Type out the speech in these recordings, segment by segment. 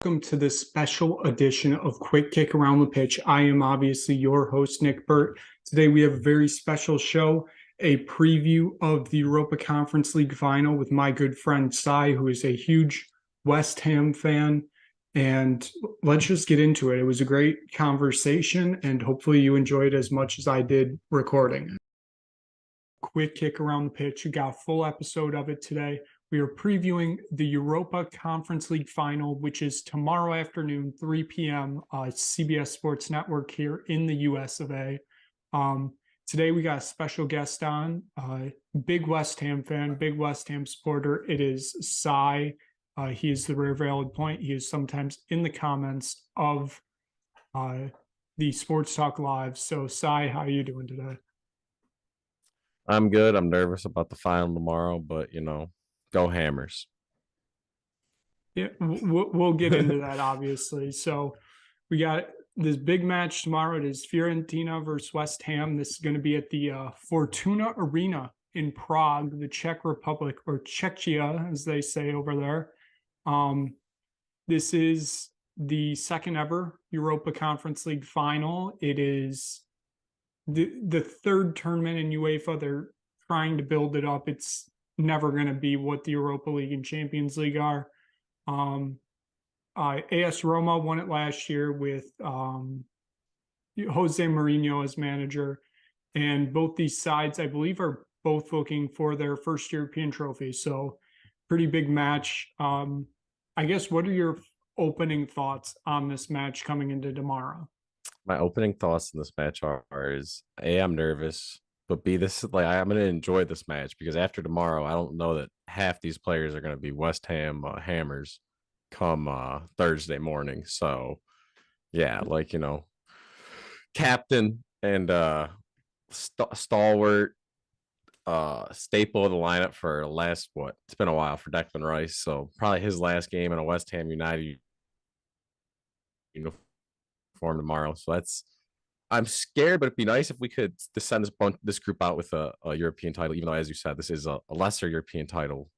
Welcome to this special edition of Quick Kick Around the Pitch. I am obviously your host, Nick Burt. Today we have a very special show, a preview of the Europa Conference League Final with my good friend Cy, who is a huge West Ham fan. And let's just get into it. It was a great conversation, and hopefully you enjoyed as much as I did recording. Quick Kick Around the Pitch. You got a full episode of it today. We are previewing the Europa Conference League Final, which is tomorrow afternoon, 3 p.m., CBS Sports Network here in the US of A. Today we got a special guest on, big West Ham fan, big West Ham supporter. It is Cy. He is the Rare Valid Point. He is sometimes in the comments of the Sports Talk Live. So, Cy, how are you doing today? I'm good. I'm nervous about the final tomorrow, but go Hammers. Yeah, we'll get into that, obviously. So we got this big match tomorrow. It is Fiorentina versus West Ham. This is going to be at the Fortuna Arena in Prague, the Czech Republic, or Czechia, as they say over there. This is the second ever Europa Conference League final. It is the third tournament in UEFA. They're trying to build it up. It's never going to be what the Europa League and Champions League are. AS Roma won it last year with Jose Mourinho as manager. And both these sides, I believe, are both looking for their first European trophy. So pretty big match. I guess, what are your opening thoughts on this match coming into tomorrow? My opening thoughts in this match is A, I'm nervous, but B, I'm going to enjoy this match because after tomorrow, I don't know that half these players are going to be West Ham Hammers come Thursday morning. So, yeah, captain and stalwart staple of the lineup for last, it's been a while for Declan Rice. So, probably his last game in a West Ham United uniform tomorrow. So, I'm scared, but it'd be nice if we could send this group out with a European title, even though, as you said, this is a lesser European title.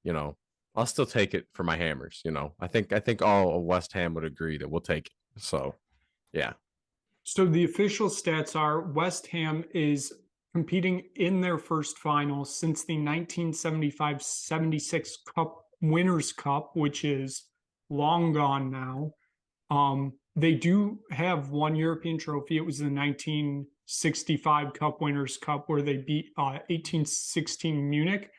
I'll still take it for my Hammers. I think all of West Ham would agree that we'll take it. So, yeah. So the official stats are West Ham is competing in their first final since the 1975-76 Cup Winners' Cup, which is long gone now. They do have one European trophy. It was the 1965 Cup Winners' Cup where they beat 1816 Munich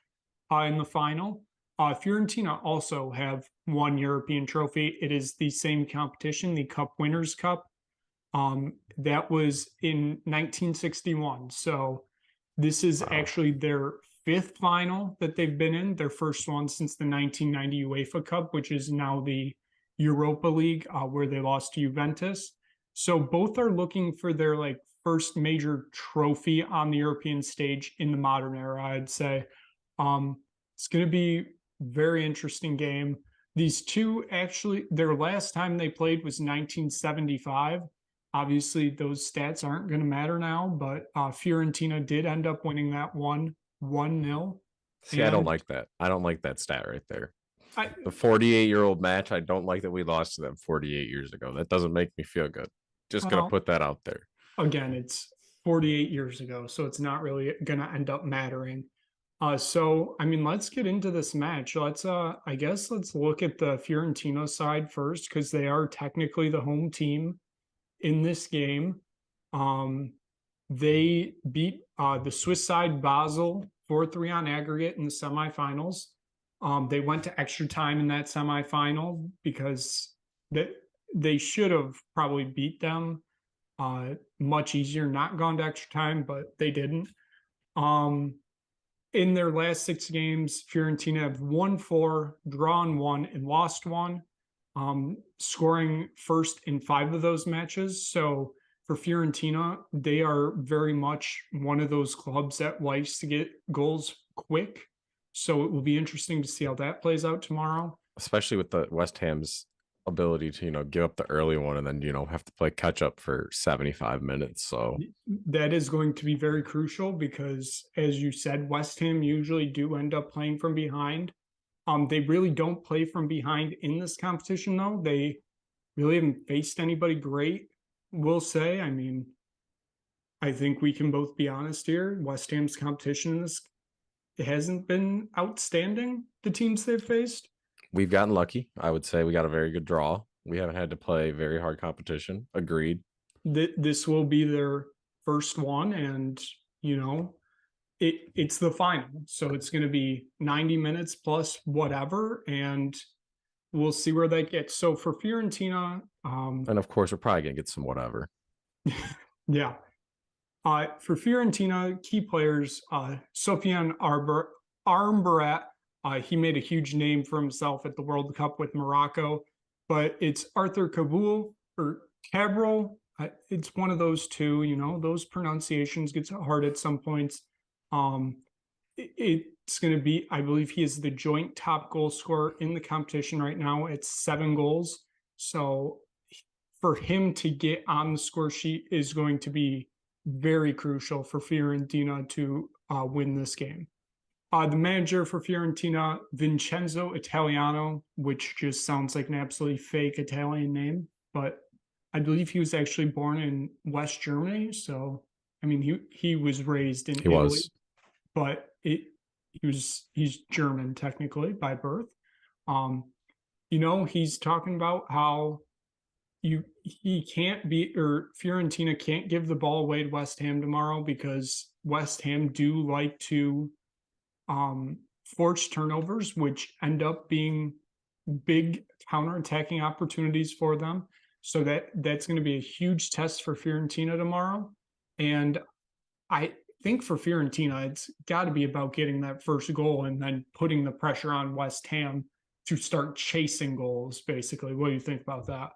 in the final. Fiorentina also have one European trophy. It is the same competition, the Cup Winners' Cup. That was in 1961. So this is actually their fifth final that they've been in, their first one since the 1990 UEFA Cup, which is now the Europa League, where they lost to Juventus. So both are looking for their first major trophy on the European stage in the modern era, I'd say. It's going to be a very interesting game. These two, actually, their last time they played was 1975. Obviously, those stats aren't going to matter now, but Fiorentina did end up winning that 1-0. See, I don't like that. I don't like that stat right there. The 48-year-old match, I don't like that we lost to them 48 years ago. That doesn't make me feel good. Just going to put that out there. Again, it's 48 years ago, so it's not really going to end up mattering. So, I mean, let's get into this match. Let's look at the Fiorentina side first, because they are technically the home team in this game. They beat the Swiss side Basel 4-3 on aggregate in the semifinals. They went to extra time in that semifinal because they should have probably beat them much easier, not gone to extra time, but they didn't. In their last 6 games, Fiorentina have won 4, drawn 1, and lost 1, scoring first in 5 of those matches. So for Fiorentina, they are very much one of those clubs that likes to get goals quick. So it will be interesting to see how that plays out tomorrow. Especially with the West Ham's ability to, give up the early one and then, have to play catch up for 75 minutes. So that is going to be very crucial because, as you said, West Ham usually do end up playing from behind. They really don't play from behind in this competition, though. They really haven't faced anybody great, we'll say. I mean, I think we can both be honest here. West Ham's competition in this it hasn't been outstanding, the teams they've faced. We've gotten lucky. I would say we got a very good draw. We haven't had to play very hard competition. Agreed. This will be their first one, and you know, it's the final. So it's going to be 90 minutes plus whatever, and we'll see where that gets. So for Fiorentina, And of course, we're probably gonna get some whatever. yeah. For Fiorentina, key players, Sofiane Armbarat, he made a huge name for himself at the World Cup with Morocco, but it's Arthur Cabral or Cabral. It's one of those two, those pronunciations gets hard at some points. It's going to be, I believe he is the joint top goal scorer in the competition right now at 7 goals. So for him to get on the score sheet is going to be very crucial for Fiorentina to win this game. The manager for Fiorentina, Vincenzo Italiano, which just sounds like an absolutely fake Italian name, but I believe he was actually born in West Germany. So, I mean, he was raised in Italy, but he's German technically by birth. He's talking about how he can't be, or Fiorentina can't give the ball away to West Ham tomorrow because West Ham do like to force turnovers, which end up being big counterattacking opportunities for them. So that's going to be a huge test for Fiorentina tomorrow. And I think for Fiorentina, it's got to be about getting that first goal and then putting the pressure on West Ham to start chasing goals, basically. What do you think about that?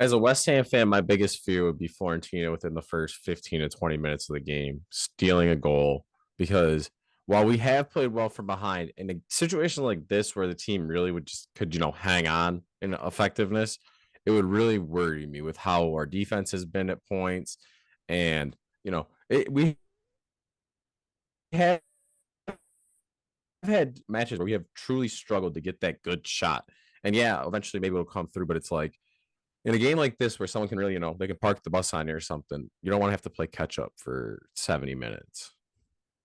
As a West Ham fan, my biggest fear would be Fiorentina within the first 15 to 20 minutes of the game, stealing a goal. Because while we have played well from behind, in a situation like this where the team really could hang on in effectiveness, it would really worry me with how our defense has been at points. And, we have had matches where we have truly struggled to get that good shot. And yeah, eventually maybe it'll come through, but it's like, in a game like this where someone can really, they can park the bus on you or something, you don't want to have to play catch up for 70 minutes.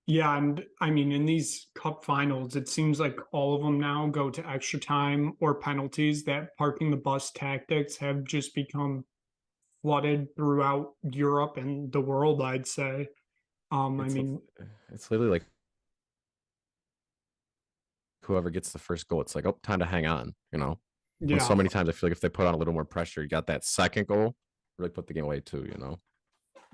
Yeah, and I mean, in these cup finals, it seems like all of them now go to extra time or penalties. That parking the bus tactics have just become flooded throughout Europe and the world, I'd say. It's literally like whoever gets the first goal, it's like, oh, time to hang on, When so many times I feel like if they put on a little more pressure, you got that second goal, really put the game away too,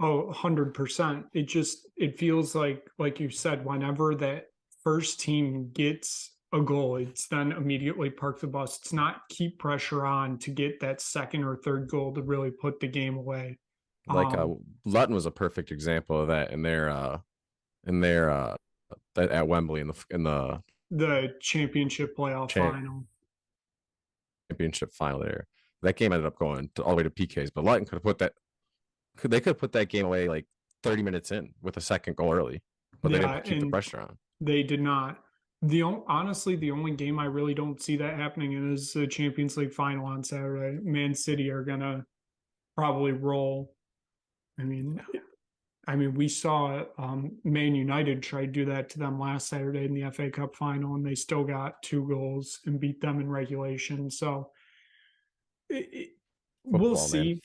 Oh, 100%. It feels like you said, whenever that first team gets a goal, it's then immediately park the bus. It's not keep pressure on to get that second or third goal to really put the game away. Like Luton was a perfect example of that in their at Wembley in the championship playoff final. Championship final there. That game ended up going all the way to PKs, but Luton could have put that game away like 30 minutes in with a second goal early, but they didn't keep the pressure on. They did not. Honestly, the only game I really don't see that happening in is the Champions League final on Saturday. Man City are gonna probably roll. I mean, we saw Man United try to do that to them last Saturday in the FA Cup final, and they still got 2 goals and beat them in regulation. So we'll see.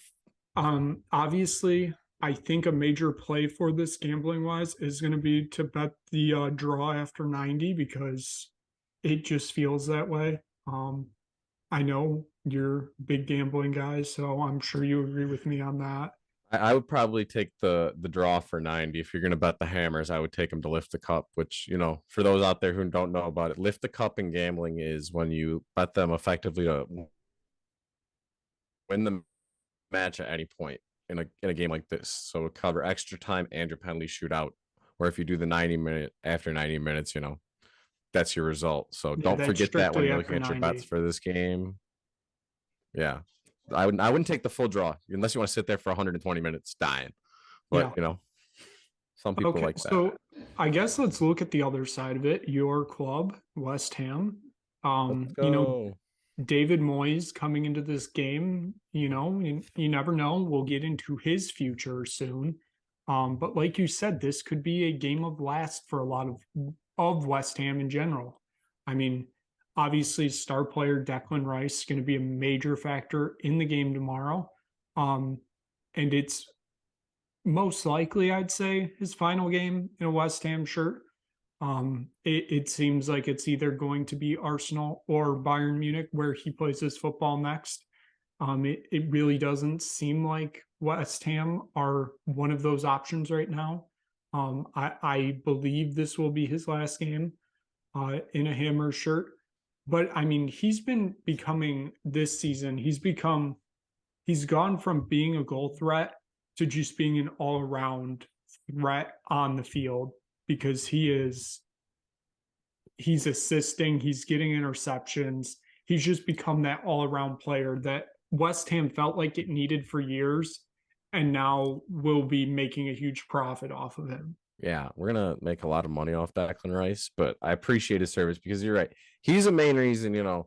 Obviously, I think a major play for this gambling wise is going to be to bet the draw after 90 because it just feels that way. I know you're big gambling guys, so I'm sure you agree with me on that. I would probably take the draw for 90. If you're going to bet the hammers, I would take them to lift the cup, which, for those out there who don't know about it, lift the cup in gambling is when you bet them effectively to win the match at any point in a game like this. So cover extra time and your penalty shootout, where if you do the 90-minute after 90 minutes, that's your result. So don't forget that when you're looking at your bets for this game. Yeah. I wouldn't take the full draw unless you want to sit there for 120 minutes dying. But some people like that. So I guess let's look at the other side of it. Your club, West Ham. David Moyes coming into this game, you never know. We'll get into his future soon. But like you said, this could be a game of last for a lot of West Ham in general. I mean, obviously, star player Declan Rice is going to be a major factor in the game tomorrow. And it's most likely, I'd say, his final game in a West Ham shirt. It seems like it's either going to be Arsenal or Bayern Munich where he plays his football next. It really doesn't seem like West Ham are one of those options right now. I believe this will be his last game in a Hammer shirt. But I mean, he's been becoming this season, he's gone from being a goal threat to just being an all around threat on the field because he's assisting, he's getting interceptions. He's just become that all around player that West Ham felt like it needed for years and now will be making a huge profit off of him. Yeah, we're gonna make a lot of money off Declan Rice, but I appreciate his service because you're right. He's the main reason, you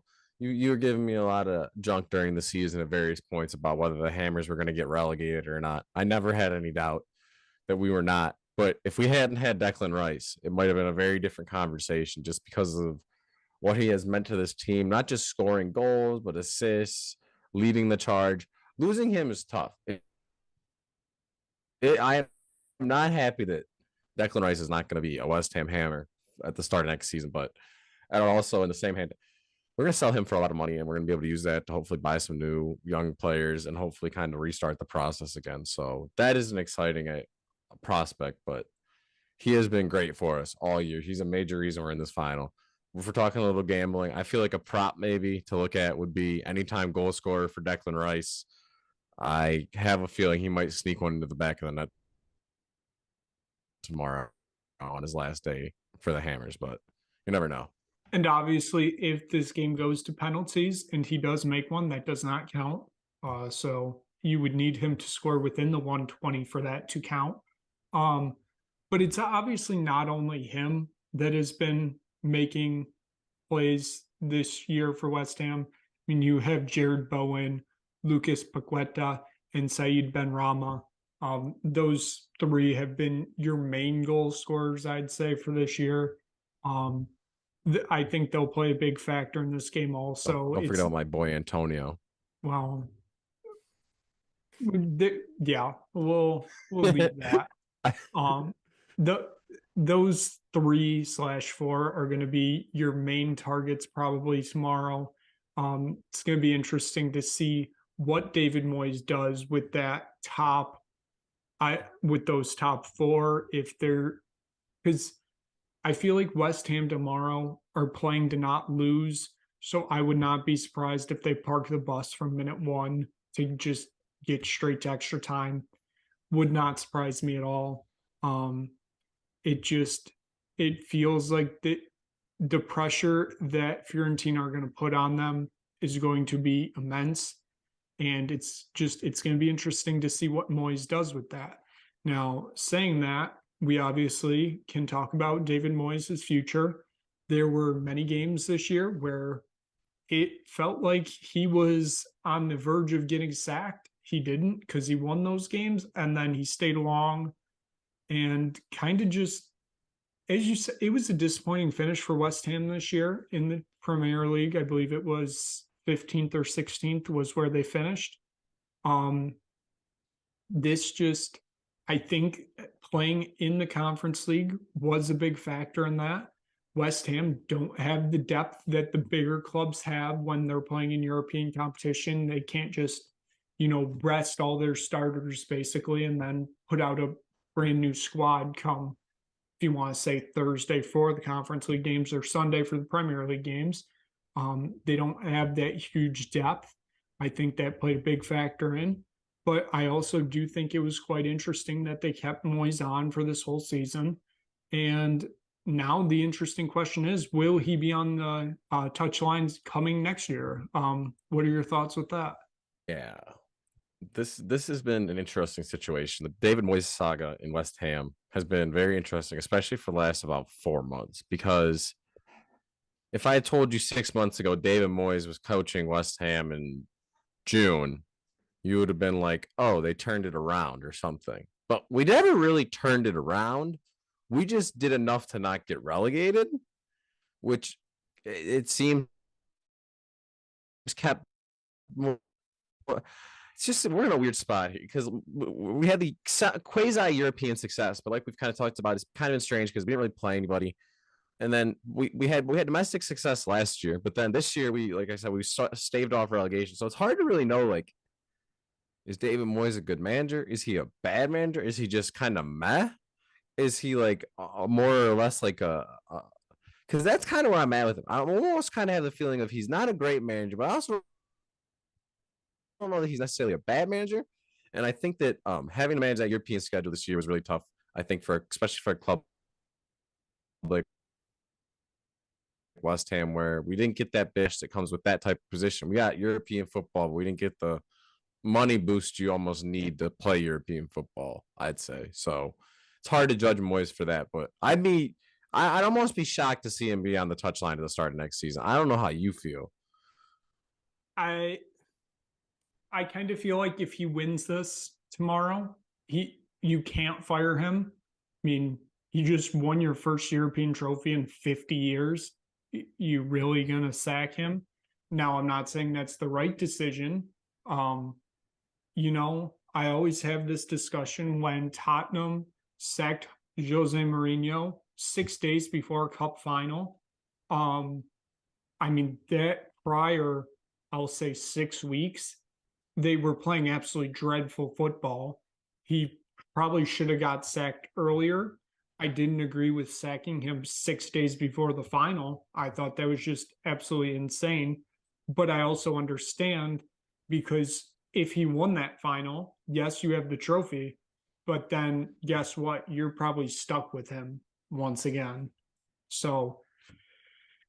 were giving me a lot of junk during the season at various points about whether the Hammers were gonna get relegated or not. I never had any doubt that we were not. But if we hadn't had Declan Rice, it might have been a very different conversation just because of what he has meant to this team, not just scoring goals, but assists, leading the charge. Losing him is tough. I am not happy that Declan Rice is not going to be a West Ham Hammer at the start of next season, but and also in the same hand, we're going to sell him for a lot of money and we're going to be able to use that to hopefully buy some new young players and hopefully kind of restart the process again. So that is an exciting prospect, but he has been great for us all year. He's a major reason we're in this final. If we're talking a little gambling, I feel like a prop maybe to look at would be anytime goal scorer for Declan Rice. I have a feeling he might sneak one into the back of the net tomorrow on his last day for the Hammers, but you never know. And obviously, if this game goes to penalties and he does make one, that does not count. So you would need him to score within the 120 for that to count. But it's obviously not only him that has been making plays this year for West Ham. I mean, you have Jared Bowen, Lucas Paqueta, and Saeed Benrahma. Those three have been your main goal scorers, I'd say, for this year. I think they'll play a big factor in this game also. Don't forget about my boy Antonio. Well, yeah, we'll leave that. Those 3/4 are going to be your main targets probably tomorrow. It's going to be interesting to see what David Moyes does with that with those top four, because I feel like West Ham tomorrow are playing to not lose. So I would not be surprised if they park the bus from minute one to just get straight to extra time. Would not surprise me at all. It feels like the pressure that Fiorentina are going to put on them is going to be immense. And it's going to be interesting to see what Moyes does with that. Now, saying that, we obviously can talk about David Moyes' future. There were many games this year where it felt like he was on the verge of getting sacked. He didn't because he won those games, and then he stayed along and kind of just, as you said, it was a disappointing finish for West Ham this year in the Premier League. I believe it was 15th or 16th was where they finished. I think playing in the Conference League was a big factor in that. West Ham don't have the depth that the bigger clubs have when they're playing in European competition. They can't just, rest all their starters basically and then put out a brand new squad come, if you want to say Thursday for the Conference League games or Sunday for the Premier League games. They don't have that huge depth. I think that played a big factor in. But I also do think it was quite interesting that they kept Moyes on for this whole season. And now the interesting question is, will he be on the touch lines coming next year? What are your thoughts with that? Yeah, this has been an interesting situation. The David Moyes saga in West Ham has been very interesting, especially for the last about 4 months, because if I had told you 6 months ago David Moyes was coaching West Ham in June, you would have been like, oh, they turned it around or something. But we never really turned it around. We just did enough to not get relegated, which it seems kept. It's just we're in a weird spot here because we had the quasi European success, but like we've kind of talked about, it's kind of been strange because we didn't really play anybody. And then we had domestic success last year, but then this year we, like I said, we staved off relegation. So it's hard to really know, like, is David Moyes a good manager? Is he a bad manager? Is he just kind of meh? Is he like more or less like a because that's kind of where I'm at with him. I almost kind of have the feeling of he's not a great manager, but I also don't know that he's necessarily a bad manager. And I think that having to manage that European schedule this year was really tough. I think especially for a club like West Ham, where we didn't get that bish that comes with that type of position. We got European football, but we didn't get the money boost you almost need to play European football, I'd say. So it's hard to judge Moyes for that, but I'd almost be shocked to see him be on the touchline at the start of next season. I don't know how you feel. I I kind of feel like if he wins this tomorrow, you can't fire him. I mean, he just won your first European trophy in 50 years. You really gonna sack him? Now, I'm not saying that's the right decision. Um, I always have this discussion when Tottenham sacked Jose Mourinho 6 days before a cup final. Um, I mean, that prior, I'll say 6 weeks, they were playing absolutely dreadful football. He probably should have got sacked earlier. I didn't agree with sacking him 6 days before the final. I thought that was just absolutely insane. But I also understand because if he won that final, yes, you have the trophy, but then guess what? You're probably stuck with him once again. So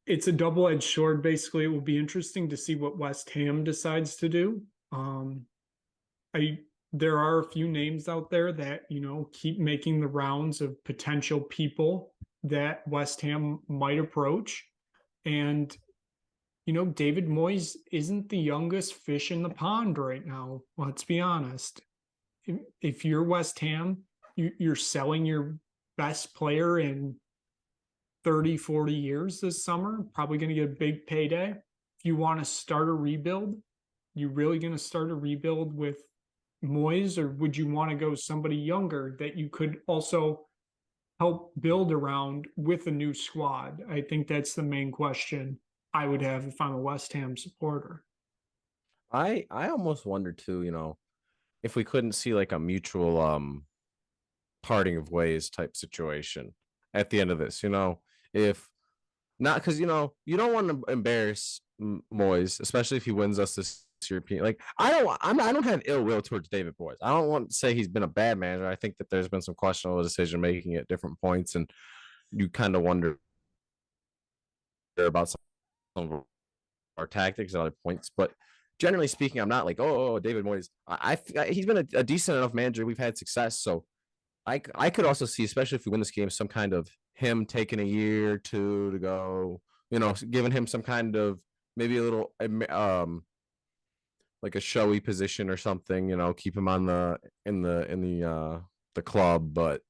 it's a double-edged sword. Basically, it will be interesting to see what West Ham decides to do. Um, I There are a few names out there that keep making the rounds of potential people that West Ham might approach, and David Moyes isn't the youngest fish in the pond right now. Let's be honest. If you're West Ham, you're selling your best player in 30, 40 years this summer, probably going to get a big payday. If you want to start a rebuild, you really going to start a rebuild with Moyes, or would you want to go somebody younger that you could also help build around with a new squad? I think that's the main question I would have if I'm a West Ham supporter. I almost wonder too, if we couldn't see like a mutual parting of ways type situation at the end of this, if not, because you don't want to embarrass Moyes, especially if he wins us this European. Like I don't have ill will towards David Moyes. I don't want to say he's been a bad manager. I think that there's been some questionable decision making at different points, and you kind of wonder about some of our tactics at other points. But generally speaking, I'm not like, oh David Moyes. He's been a decent enough manager. We've had success, so I could also see, especially if we win this game, some kind of him taking a year or two to go, giving him some kind of maybe a little like a showy position or something, keep him on the club, but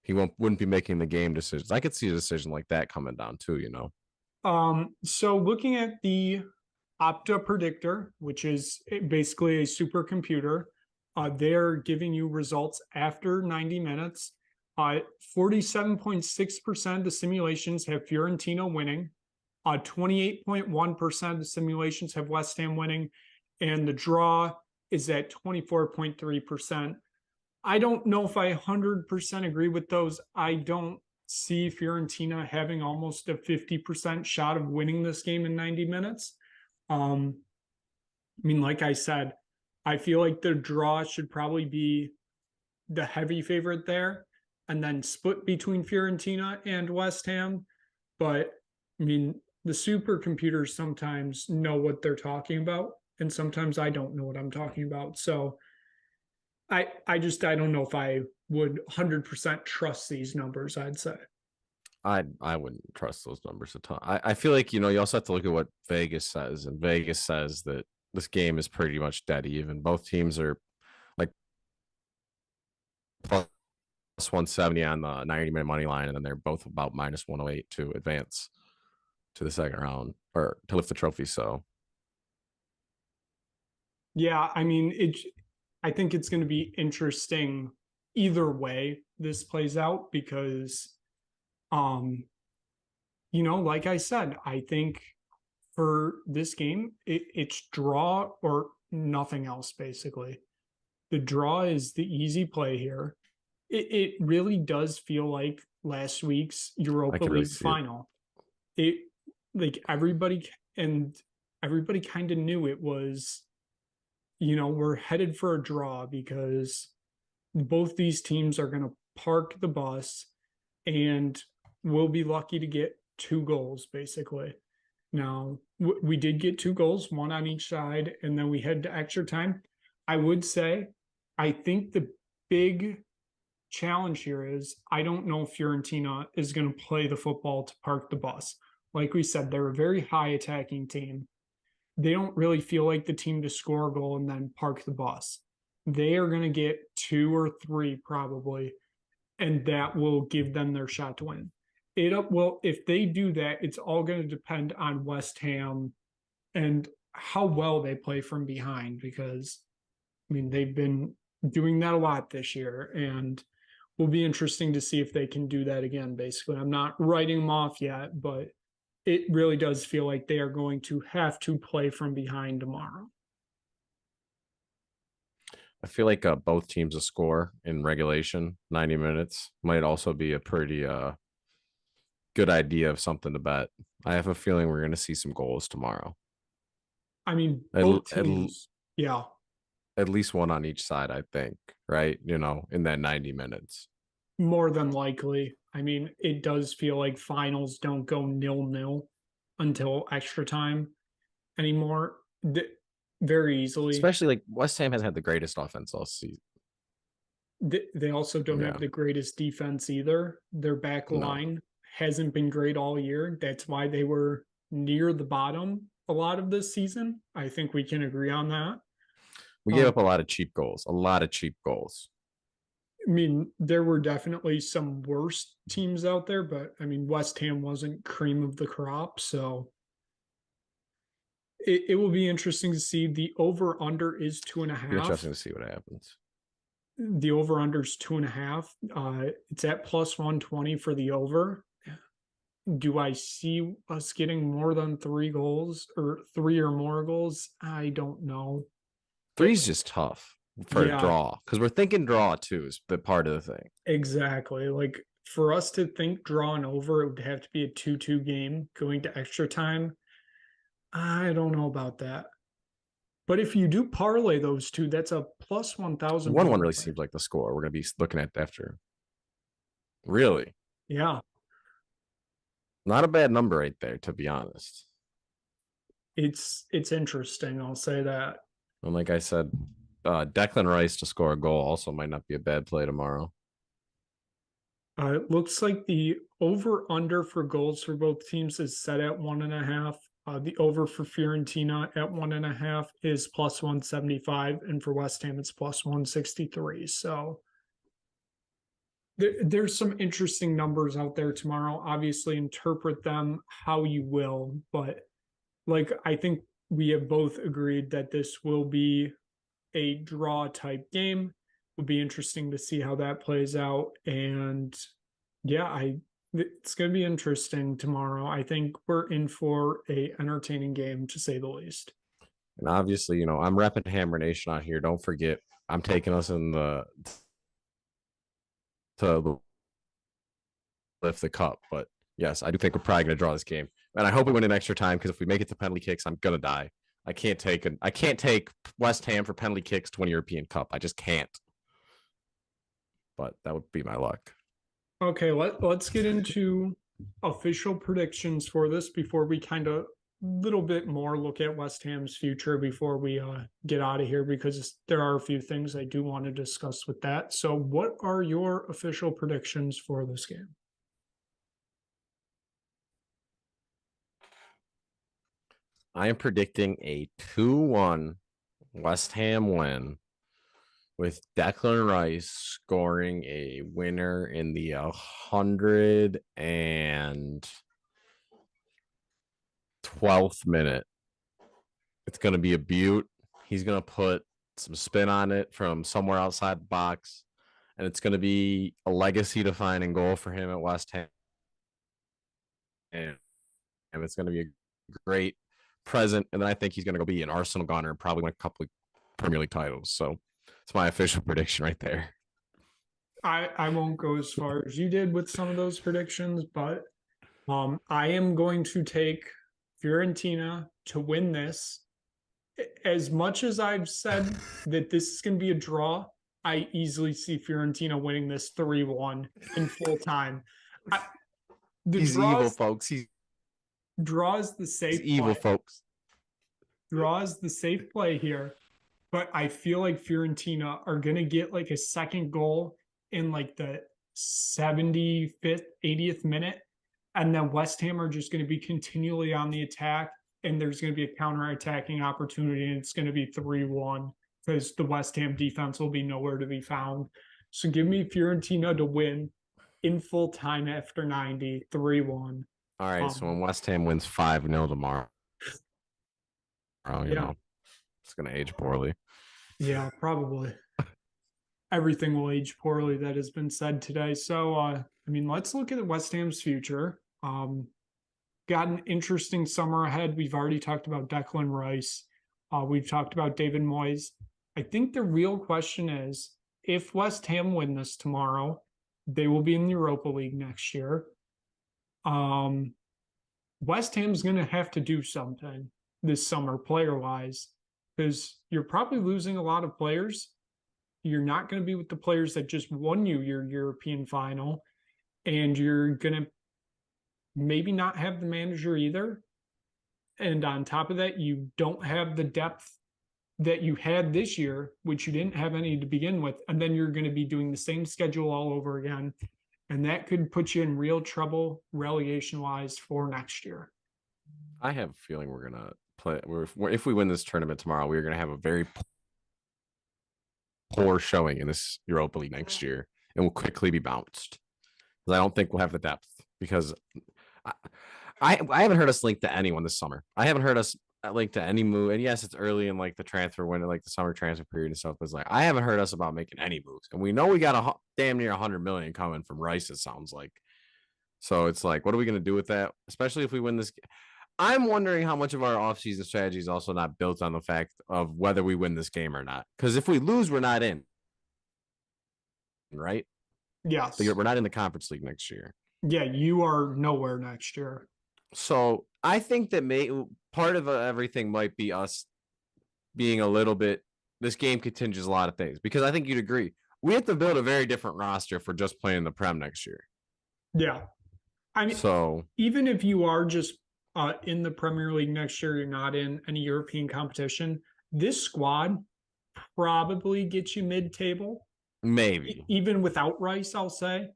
he wouldn't be making the game decisions. I could see a decision like that coming down too, So looking at the Opta predictor, which is basically a supercomputer, they're giving you results after 90 minutes. 47.6% of the simulations have Fiorentina winning. 28.1% of the simulations have West Ham winning. And the draw is at 24.3%. I don't know if I 100% agree with those. I don't see Fiorentina having almost a 50% shot of winning this game in 90 minutes. Like I said, I feel like the draw should probably be the heavy favorite there and then split between Fiorentina and West Ham. But the supercomputers sometimes know what they're talking about, and sometimes I don't know what I'm talking about. So I don't know if I would 100% trust these numbers, I'd say. I wouldn't trust those numbers a ton. I feel like, you also have to look at what Vegas says, and Vegas says that this game is pretty much dead even. Both teams are like plus 170 on the 90-minute money line, and then they're both about minus 108 to advance to the second round or to lift the trophy. So Yeah, I mean, I think it's going to be interesting either way this plays out because, um, like I said, I think for this game, it's draw or nothing else, basically. The draw is the easy play here. It really does feel like last week's I Europa could really League see it. final. It like and everybody kind of knew it was, we're headed for a draw because both these teams are going to park the bus and we'll be lucky to get 2 goals basically. Now, we did get 2 goals, one on each side, and then we head to extra time. I would say, I think the big challenge here is I don't know if Fiorentina is going to play the football to park the bus. Like we said, they're a very high attacking team. They don't really feel like the team to score a goal and then park the bus. They are going to get 2 or 3 probably, and that will give them their shot to win. If they do that, it's all going to depend on West Ham and how well they play from behind because I mean they've been doing that a lot this year and will be interesting to see if they can do that again. Basically, I'm not writing them off yet, but it really does feel like they are going to have to play from behind tomorrow. I feel like both teams to score in regulation 90 minutes might also be a pretty good idea of something to bet. I have a feeling we're going to see some goals tomorrow. I mean, At, both at, teams, yeah, at least one on each side, I think, right? In that 90 minutes. more than likely. I mean, it does feel like finals don't go 0-0 until extra time anymore. Very easily. Especially like West Ham has had the greatest offense all season. They also don't have Yeah, the greatest defense either. Their back no. line hasn't been great all year. That's why they were near the bottom a lot of this season. I think we can agree on that. We gave Um, up a lot of cheap goals, a lot of cheap goals. I mean, there were definitely some worse teams out there, but I mean, West Ham wasn't cream of the crop. So it will be interesting to see. The over under is two and a Be half. interesting to see what happens. The over under is 2.5. It's at plus 120 for the over. Do I see us getting more than 3 goals or 3 or more goals? I don't know. Three's just tough for a Yeah, draw because we're thinking draw too is the part of the thing. exactly. Like for us to think drawing over, it would have to be a 2-2 game going to extra time. I don't know about that. But if you do parlay those two, that's a plus 1,000 1-1 really parlay. seems like the score we're going to be looking at after. Really, Yeah, not a bad number right there, to be honest. it's interesting. I'll say that. And like I said, Declan Rice to score a goal also might not be a bad play tomorrow. It looks like the over under for goals for both teams is set at 1.5. The over for Fiorentina at 1.5 is plus 175, and for West Ham it's plus 163. So there's some interesting numbers out there tomorrow. Obviously, interpret them how you will, but like I think we have both agreed that this will be a draw type game. Will be interesting to see how that plays out. And yeah, it's going to be interesting tomorrow. I think we're in for a entertaining game to say the least. And obviously, I'm repping Hammer Nation out here. Don't forget, I'm taking us in the to lift the cup. But yes, I do think we're probably going to draw this game, and I hope we win in extra time because if we make it to penalty kicks, I'm gonna die. I can't take West Ham for penalty kicks to win European Cup. I just can't. But that would be my luck. Okay, let's get into official predictions for this before we kind of little bit more look at West Ham's future before we get out of here because there are a few things I do want to discuss with that. So, what are your official predictions for this game? I am predicting a 2-1 West Ham win with Declan Rice scoring a winner in the 112th minute. It's going to be a beaut. He's going to put some spin on it from somewhere outside the box, and it's going to be a legacy defining goal for him at West Ham. And it's going to be a great present. And then I think he's going to go be an Arsenal gunner and probably win a couple of Premier League titles. So it's my official prediction right there. I won't go as far as you did with some of those predictions, but I am going to take Fiorentina to win this. As much as I've said that this is going to be a draw, I easily see Fiorentina winning this 3-1 in full time. He's evil, folks. Draws the safe evil, folks. Draws the safe play here, but I feel like Fiorentina are going to get like a second goal in like the 75th, 80th minute. And then West Ham are just going to be continually on the attack. And there's going to be a counter-attacking opportunity. And it's going to be 3-1 because the West Ham defense will be nowhere to be found. So give me Fiorentina to win in full time after 90, 3-1. All right. So when West Ham wins 5-0 tomorrow, you know, it's going to age poorly. Yeah, probably. Everything will age poorly that has been said today. So, I mean, let's look at West Ham's future. Got an interesting summer ahead. We've already talked about Declan Rice. We've talked about David Moyes. I think the real question is, if West Ham win this tomorrow, they will be in the Europa League next year. West Ham's going to have to do something this summer player-wise because you're probably losing a lot of players. You're not going to be with the players that just won you your European final, and you're going to maybe not have the manager either. And on top of that, you don't have the depth that you had this year, which you didn't have any to begin with. And then you're going to be doing the same schedule all over again. And that could put you in real trouble relegation-wise for next year. I have a feeling we're going to play. If we win this tournament tomorrow, we're going to have a very poor showing in this Europa League next year, and we'll quickly be bounced. I don't think we'll have the depth because I haven't heard us linked to anyone this summer. I haven't heard us linked to any move. And yes, it's early in like the transfer window, like the summer transfer period and stuff. But it's like I haven't heard us about making any moves, and we know we got damn near 100 million coming from Rice. It sounds like. So it's like, what are we going to do with that? Especially if we win this. I'm wondering how much of our offseason strategy is also not built on the fact of whether we win this game or not. Because if we lose, we're not in. Right? Yes. So we're not in the Conference League next year. Yeah, you are nowhere next year. So I think that part of everything might be us being a little bit. This game contingents a lot of things because I think you'd agree. We have to build a very different roster if we're just playing the Prem next year. Yeah. I mean, so even if you are just in the Premier League next year, you're not in any European competition, this squad probably gets you mid-table. Maybe. Even without Rice, I'll say.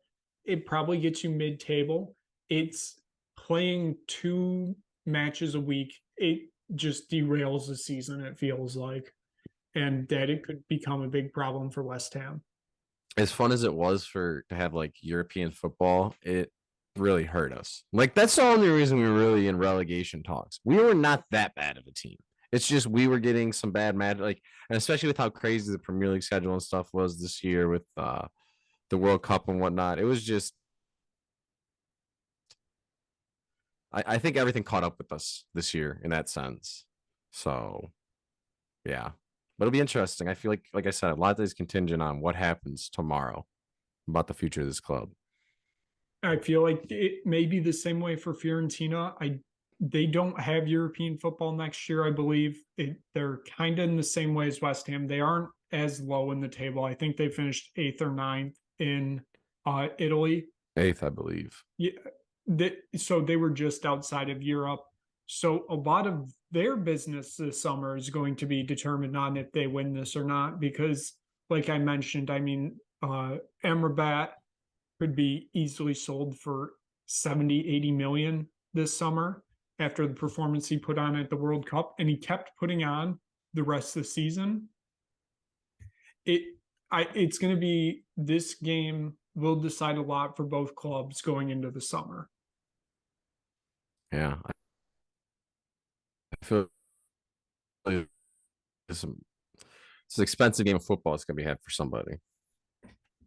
It probably gets you mid-table. It's playing 2 matches a week. It just derails the season, it feels like. And that it could become a big problem for West Ham. As fun as it was to have like European football, it really hurt us. Like that's the only reason we were really in relegation talks. We were not that bad of a team. It's just we were getting some bad match, like, and especially with how crazy the Premier League schedule and stuff was this year with the World Cup and whatnot. It was just, I think everything caught up with us this year in that sense. So, yeah, but it'll be interesting. I feel like I said, a lot of is contingent on what happens tomorrow about the future of this club. I feel like it may be the same way for Fiorentina. They don't have European football next year, I believe. They're kind of in the same way as West Ham. They aren't as low in the table. I think they finished 8th or 9th in Italy. 8th, I believe. Yeah, so they were just outside of Europe. So a lot of their business this summer is going to be determined on if they win this or not. Because, like I mentioned, I mean, Amrabat could be easily sold for 70, 80 million this summer. after the performance he put on at the World Cup, and he kept putting on the rest of the season. It's going to be, this game will decide a lot for both clubs going into the summer. Yeah, I feel like it's an expensive game of football. It's going to be had for somebody.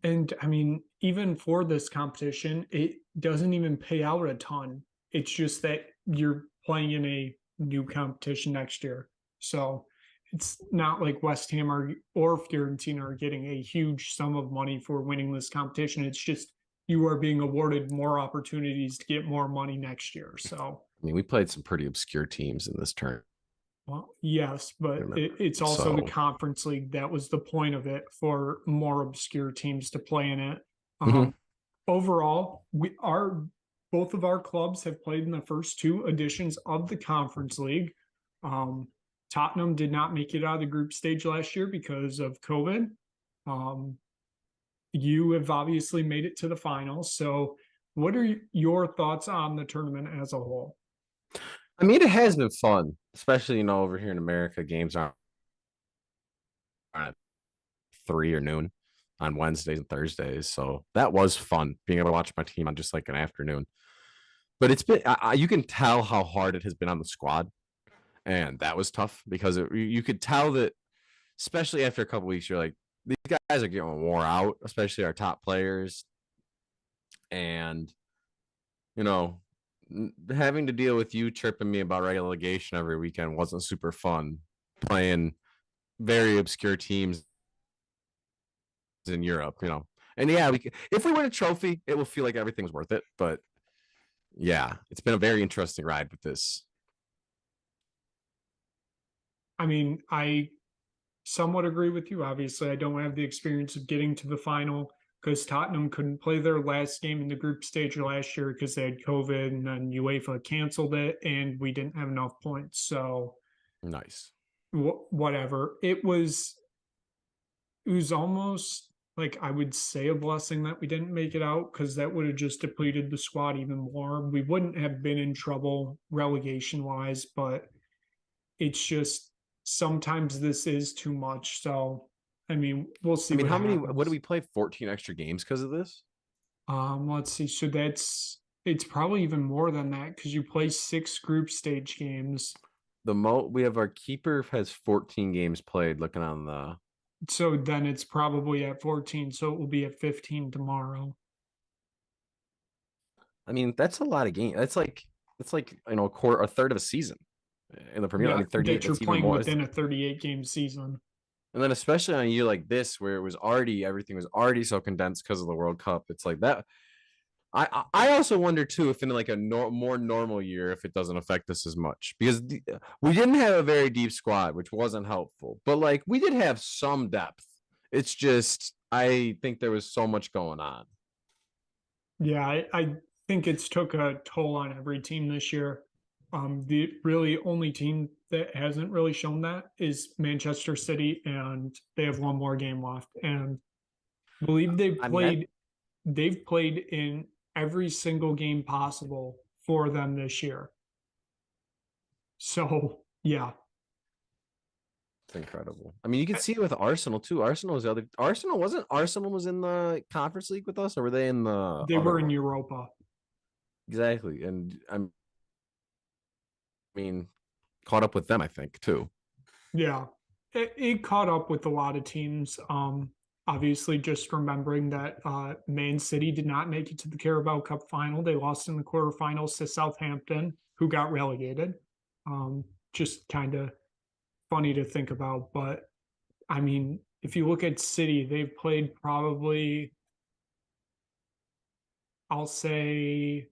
And I mean, even for this competition, it doesn't even pay out a ton. It's just that you're playing in a new competition next year. So it's not like West Ham or Fiorentina are getting a huge sum of money for winning this competition. It's just you are being awarded more opportunities to get more money next year. So, I mean, we played some pretty obscure teams in this tournament. well, yes, but it's also the Conference League. That was the point of it, for more obscure teams to play in it. Overall, both of our clubs have played in the first two editions of the Conference League. Tottenham did not make it out of the group stage last year because of COVID. You have obviously made it to the finals. So what are your thoughts on the tournament as a whole? I mean, it has been fun, especially, over here in America, games aren't at 3 or noon on Wednesdays and Thursdays. So that was fun, being able to watch my team on just like an afternoon. But it's been, you can tell how hard it has been on the squad. And that was tough because you could tell that, especially after a couple weeks, you're like, these guys are getting wore out, especially our top players. And, having to deal with you chirping me about relegation every weekend wasn't super fun, playing very obscure teams in Europe, And yeah, if we win a trophy, it will feel like everything's worth it. But yeah, it's been a very interesting ride with this. I mean, I somewhat agree with you. Obviously, I don't have the experience of getting to the final because Tottenham couldn't play their last game in the group stage last year because they had COVID, and then UEFA canceled it and we didn't have enough points. So nice. Whatever. It was almost like, I would say, a blessing that we didn't make it out, because that would have just depleted the squad even more. We wouldn't have been in trouble relegation wise, but it's just sometimes this is too much. So, I mean, we'll see. I mean, what do we play? 14 extra games because of this? Let's see. So it's probably even more than that, because you play 6 group stage games. We have, our keeper has 14 games played, looking on the. So then it's probably at 14. So it will be at 15 tomorrow. I mean, that's a lot of games. That's like a third of a season in the Premier. Yeah, I mean, 38. that you're playing within a 38 game season. And then, especially on a year like this, where everything was already so condensed because of the World Cup, it's like that. I also wonder too if in like a more normal year, if it doesn't affect us as much, because we didn't have a very deep squad, which wasn't helpful. But like, we did have some depth. It's just, I think there was so much going on. Yeah, I think it's took a toll on every team this year. The really only team that hasn't really shown that is Manchester City, and they have one more game left. And I believe they've played in every single game possible for them this year. So yeah, it's incredible. I mean, you can see it with Arsenal too. Arsenal was in the Conference League with us, or were they in the? They were in Europa. Exactly, and I mean, caught up with them, I think, too. Yeah, it caught up with a lot of teams. Obviously, just remembering that Man City did not make it to the Carabao Cup final. They lost in the quarterfinals to Southampton, who got relegated. Just kind of funny to think about. But, I mean, if you look at City, they've played probably, I'll say,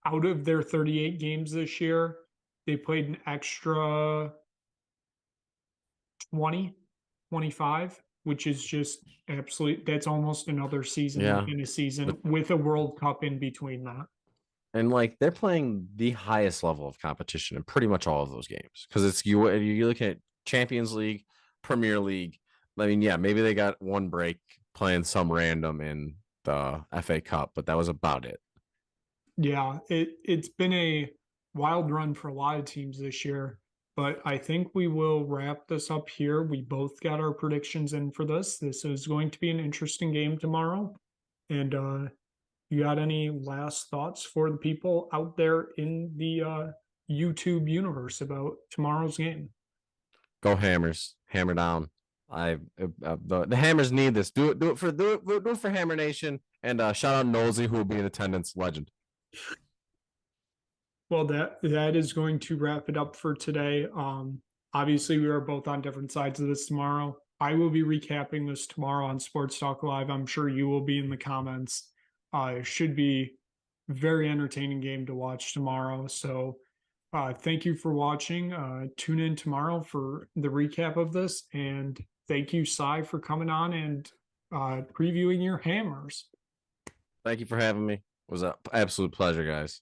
out of their 38 games this year, they played an extra 20, 25, which is just that's almost another season within a season, with a World Cup in between that. And like, they're playing the highest level of competition in pretty much all of those games, because it's you look at Champions League, Premier League. I mean, yeah, maybe they got one break playing some random in the FA Cup, but that was about it. Yeah, it's been a wild run for a lot of teams this year. But I think we will wrap this up here. We both got our predictions in for this. This is going to be an interesting game tomorrow. And you got any last thoughts for the people out there in the YouTube universe about tomorrow's game? Go Hammers, hammer down. The Hammers need this. Do it for Hammer Nation, and shout out Nosy, who will be in attendance. Legend. Well, that is going to wrap it up for today. Obviously, we are both on different sides of this tomorrow. I will be recapping this tomorrow on Sports Talk Live. I'm sure you will be in the comments. It should be a very entertaining game to watch tomorrow. So thank you for watching. Tune in tomorrow for the recap of this. And thank you, Cy, for coming on and previewing your Hammers. Thank you for having me. It was an absolute pleasure, guys.